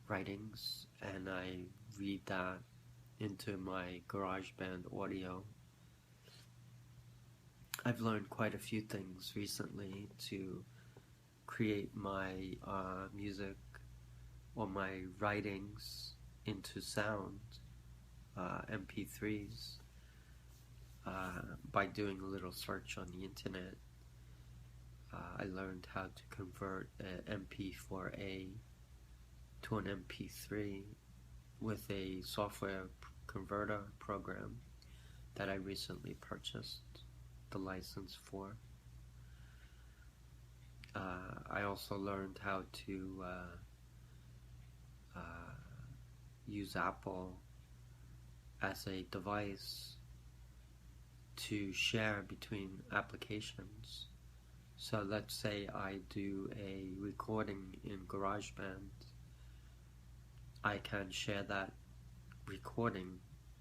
writings, and I read that into my GarageBand audio. I've learned quite a few things recently to create my music or my writings into sound, MP3s, by doing a little search on the internet. I learned how to convert an MP4A to an MP3 with a software converter program that I recently purchased the license for. I also learned how to use Apple as a device to share between applications. So let's say I do a recording in GarageBand. I can share that recording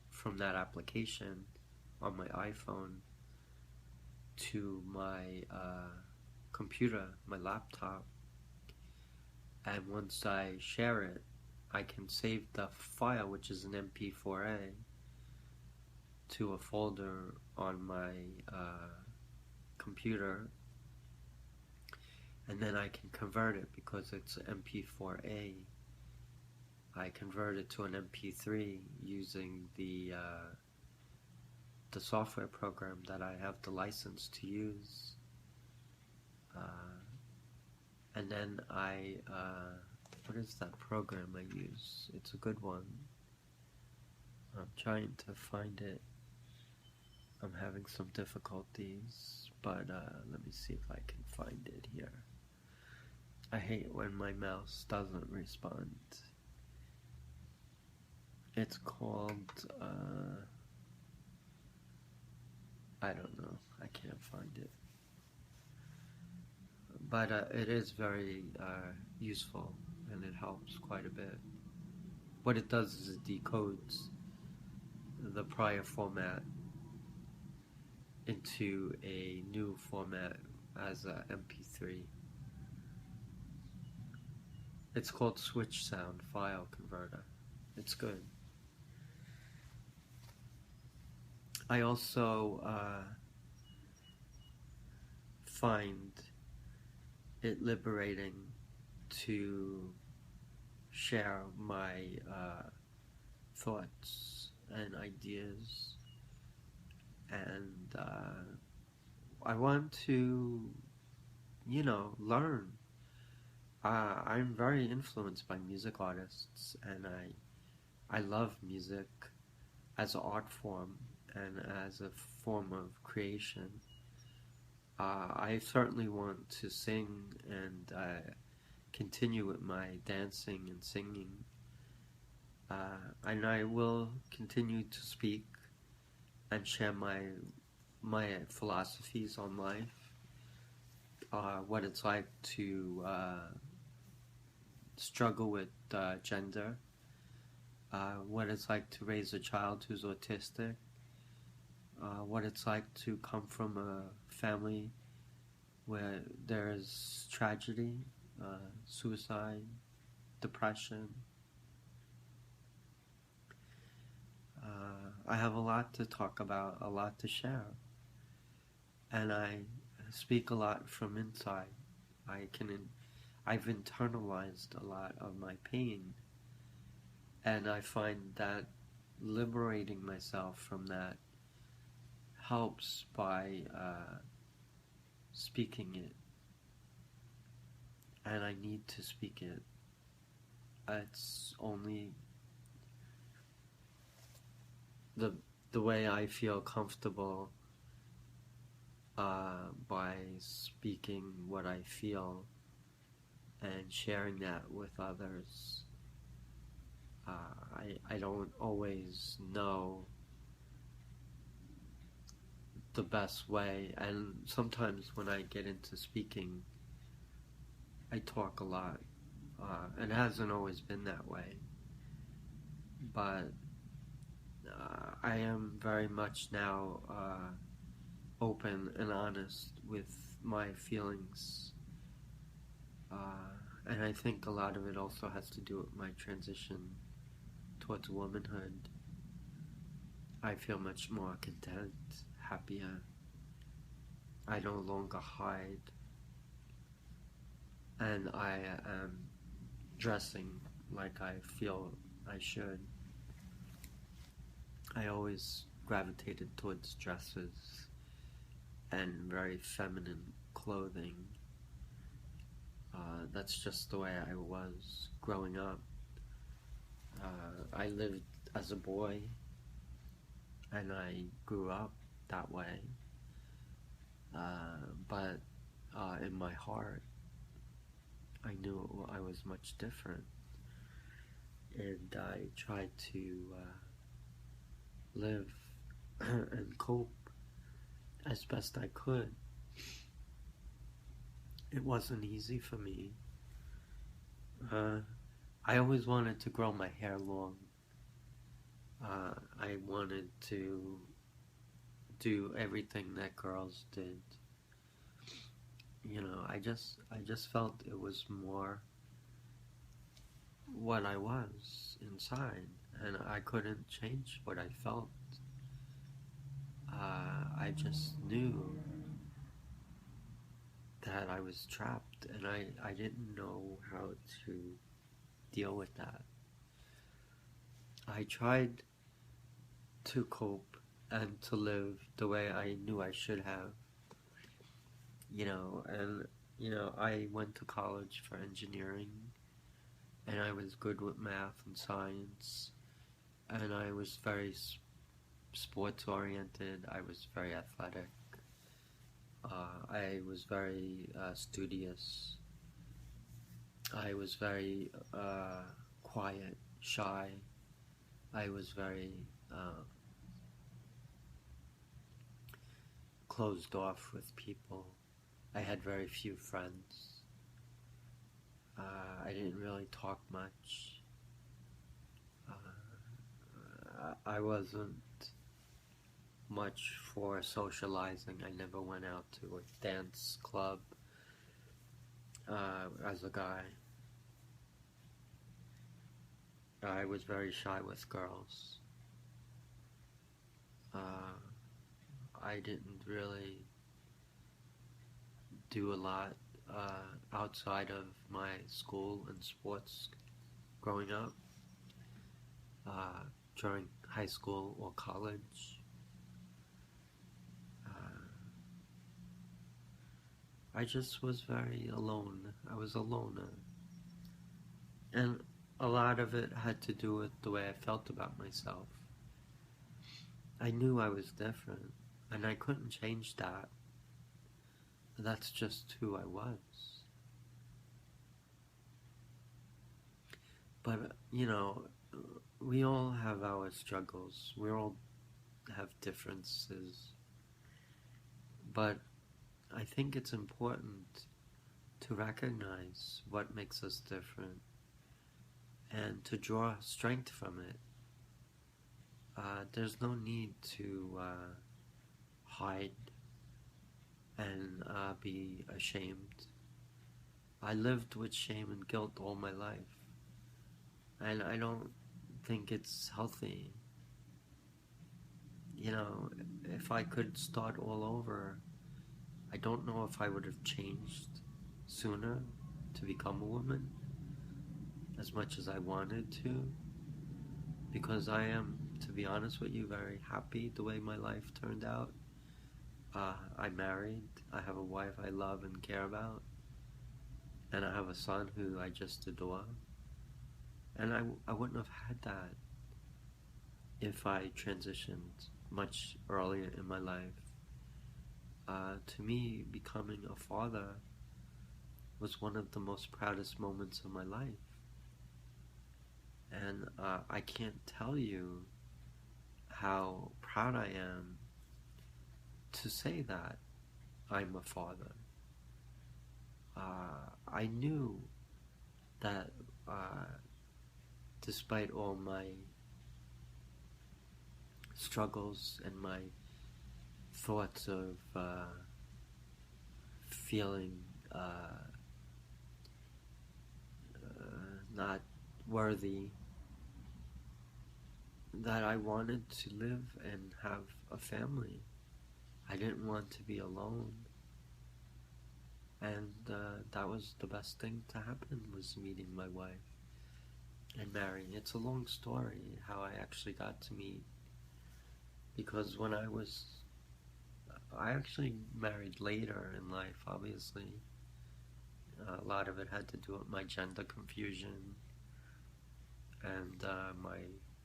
from that application on my iPhone to my computer, my laptop, and once I share it, I can save the file, which is an MP4A, to a folder on my computer, and then I can convert it because it's MP4A. I convert it to an MP3 using the software program that I have the license to use, and then what is that program I use? It's a good one. I'm trying to find it. I'm having some difficulties, but let me see if I can find it here. I hate when my mouse doesn't respond. It's called, I don't know, I can't find it. But it is very useful, and it helps quite a bit. What it does is it decodes the prior format into a new format as a MP3. It's called Switch Sound File Converter. It's good. I also find it liberating to share my thoughts and ideas, and I want to, learn. I'm very influenced by music artists, and I love music as an art form and as a form of creation. I certainly want to sing and continue with my dancing and singing, and I will continue to speak and share my philosophies on life, what it's like to struggle with gender, what it's like to raise a child who's autistic, what it's like to come from a family where there is tragedy, suicide, depression. I have a lot to talk about, a lot to share, and I speak a lot from inside. I've internalized a lot of my pain, and I find that liberating myself from that helps by speaking it, and I need to speak it. It's only the way I feel comfortable by speaking what I feel and sharing that with others. I don't always know the best way, and sometimes when I get into speaking, I talk a lot. It hasn't always been that way, but I am very much now open and honest with my feelings, And I think a lot of it also has to do with my transition towards womanhood. I feel much more content, happier. I no longer hide, and I am dressing like I feel I should. I always gravitated towards dresses and very feminine clothing. That's just the way I was growing up. I lived as a boy, and I grew up that way. But in my heart, I knew I was much different, and I tried to live and cope as best I could. It wasn't easy for me. I always wanted to grow my hair long. I wanted to do everything that girls did. You know, I just felt it was more what I was inside, and I couldn't change what I felt. I just knew that I was trapped, and I didn't know how to deal with that. I tried to cope and to live the way I knew I should have, I went to college for engineering, and I was good with math and science, and I was very sports oriented. I was very athletic. I was very studious. I was very quiet, shy. I was very closed off with people. I had very few friends. I didn't really talk much. I wasn't much for socializing. I never went out to a dance club as a guy. I was very shy with girls. I didn't really do a lot outside of my school and sports growing up, during high school or college. I just was very alone. I was a loner. And a lot of it had to do with the way I felt about myself. I knew I was different, and I couldn't change that. That's just who I was. But, we all have our struggles. We all have differences. But I think it's important to recognize what makes us different and to draw strength from it. There's no need to hide and be ashamed. I lived with shame and guilt all my life, and I don't think it's healthy. If I could start all over, I don't know if I would have changed sooner to become a woman as much as I wanted to, because I am, to be honest with you, very happy the way my life turned out. I'm married, I have a wife I love and care about, and I have a son who I just adore. And I wouldn't have had that if I transitioned much earlier in my life. To me, becoming a father was one of the most proudest moments of my life. And I can't tell you how proud I am to say that I'm a father. I knew that despite all my struggles and my thoughts of feeling not worthy, that I wanted to live and have a family. I didn't want to be alone. And that was the best thing to happen, was meeting my wife and marrying. It's a long story how I actually got to meet, because I actually married later in life, obviously. A lot of it had to do with my gender confusion and my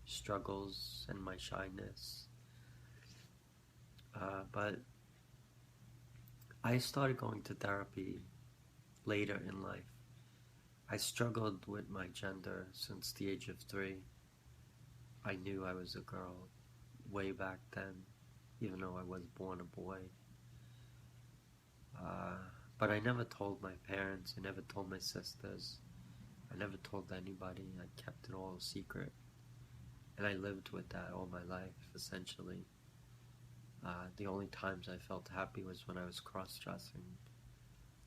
struggles and my shyness. But I started going to therapy later in life. I struggled with my gender since the age of 3. I knew I was a girl way back then, even though I was born a boy. But I never told my parents, I never told my sisters, I never told anybody. I kept it all a secret. And I lived with that all my life, essentially. The only times I felt happy was when I was cross-dressing.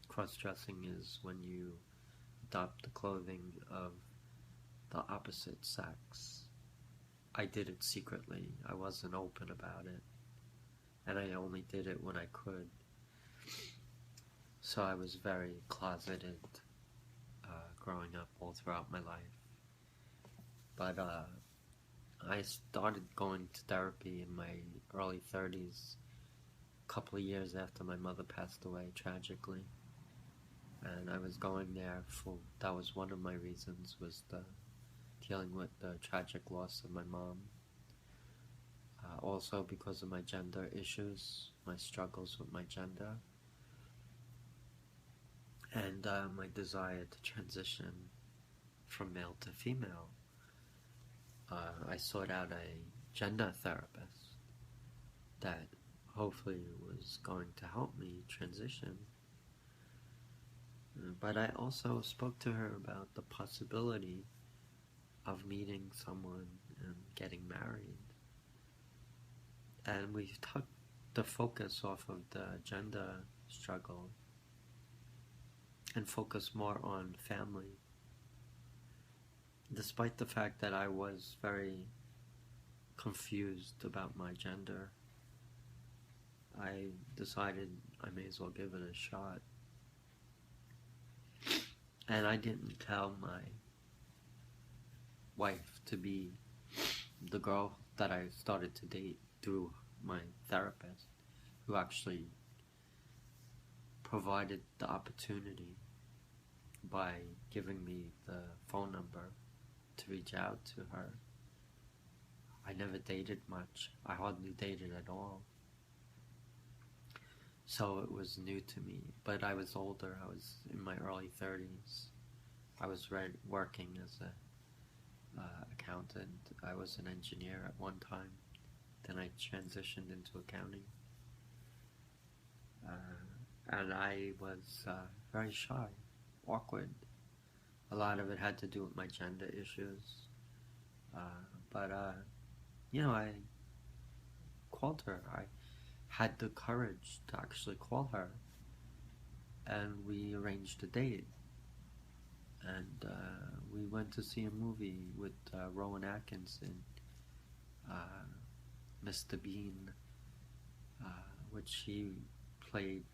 Cross-dressing is when you adopt the clothing of the opposite sex. I did it secretly. I wasn't open about it. And I only did it when I could. So I was very closeted growing up all throughout my life. But I started going to therapy in my early 30s, a couple of years after my mother passed away tragically. And I was going there that was one of my reasons, was dealing with the tragic loss of my mom. Also because of my gender issues, my struggles with my gender, and my desire to transition from male to female. I sought out a gender therapist that hopefully was going to help me transition. But I also spoke to her about the possibility of meeting someone and getting married. And we took the focus off of the gender struggle and focus more on family. Despite the fact that I was very confused about my gender, I decided I may as well give it a shot. And I didn't tell my wife to be the girl that I started to date through my therapist, who actually provided the opportunity by giving me the phone number to reach out to her. I never dated much. I hardly dated at all. So it was new to me. But I was older. I was in my early 30s. I was working as an accountant. I was an engineer at one time. Then I transitioned into accounting. And I was very shy, awkward. A lot of it had to do with my gender issues. But I called her. I had the courage to actually call her. And we arranged a date. And we went to see a movie with Rowan Atkinson, Mr. Bean, which he played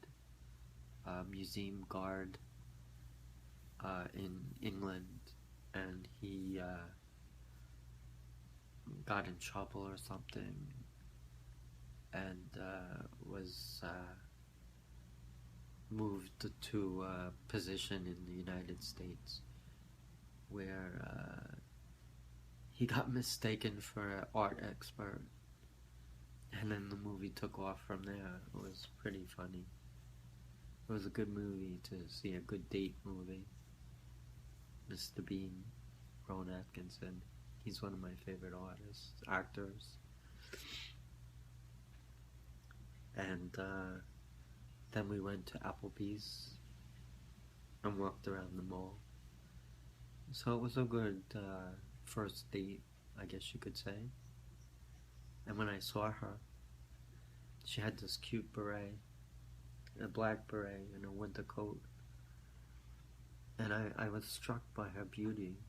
museum guard in England, and he got in trouble or something, and was moved to a position in the United States where he got mistaken for an art expert, and then the movie took off from there. It was pretty funny. It was a good movie to see, a good date movie. Mr. Bean, Rowan Atkinson, he's one of my favorite actors. And then we went to Applebee's and walked around the mall. So it was a good first date, I guess you could say. And when I saw her, she had this cute beret, a black beret and a winter coat. And I was struck by her beauty.